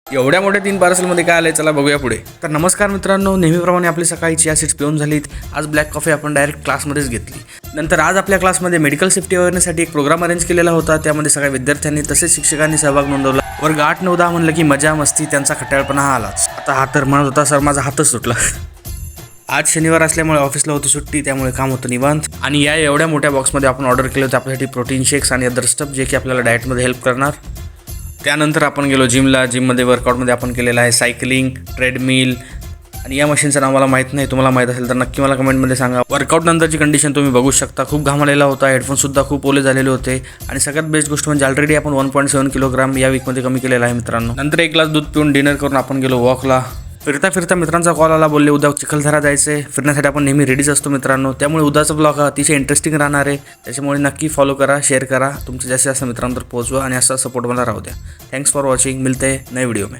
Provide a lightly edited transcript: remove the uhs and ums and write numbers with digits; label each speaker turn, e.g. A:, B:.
A: एवढ्या मोठ्या 3 पार्सलमध्ये काय आलंय चला बघूया पुढे. तर नमस्कार मित्रांनो, नेहमीप्रमाणे आपली सकाळी चिया सीड्स पिऊन झालीत. आज ब्लॅक कॉफी आपण डायरेक्ट क्लासमध्येच घेतली. नंतर आज आपल्या क्लासमध्ये मेडिकल सेफ्टी अवेअरनेससाठी एक प्रोग्राम अरेंज केलेला होता. त्यामध्ये सगळ्या विद्यार्थ्यांनी तसेच शिक्षकांनी सहभाग नोंदवला. वर्ग 8, 9, 10 म्हणलं की मजा मस्ती त्यांचा खट्याळपणा हा आलाच. आता हा तर म्हणत होता सर माझा हातच सुटला. आज शनिवार असल्यामुळे ऑफिसला होती सुट्टी, त्यामुळे काम होतं निवांत. आणि या एवढ्या मोठ्या बॉक्समध्ये आपण ऑर्डर केलं होतं आपल्यासाठी प्रोटीन शेक्स आणि अदर स्टफ जे की आपल्याला डाएटमध्ये हेल्प करणार. त्यानंतर आपण गेलो जिमला. जिममध्ये वर्कआउटमध्ये आपण केलेलं आहे सायकलिंग, ट्रेडमिल आणि या मशीनचं नाव मला माहीत नाही. तुम्हाला माहीत असेल तर नक्की मला कमेंटमध्ये सांगा. वर्कआउट नंतरची कंडिशन तुम्ही बघू शकता. खूप घामलेला होता, हेडफोनसुद्धा खूप ओले झालेले होते. आणि सगळ्यात बेस्ट गोष्ट म्हणजे ऑलरेडी आपण 1.7 किलोग्राम या वीकमध्ये कमी केलेला आहे मित्रांनो. नंतर 1 ग्लास दूध पिऊन डिनर करून आपण गेलो वॉकला. फिरता मित्रांचा कॉल आला, बोलले उद्या चिखलदरा जायचे. फिरण्यासाठी आपण नेहमी रेडीच असतो मित्रांनो. त्यामुळे उद्याचा ब्लॉग हा अतिशय इंटरेस्टिंग राहणार आहे. त्याच्यामुळे नक्की फॉलो करा, शेअर करा, तुमच्या जास्तीत जास्त मित्रांवर पोहोचवा आणि असा सपोर्ट मला राहू द्या. Thanks for watching. मिलते नए व्हिडिओ में.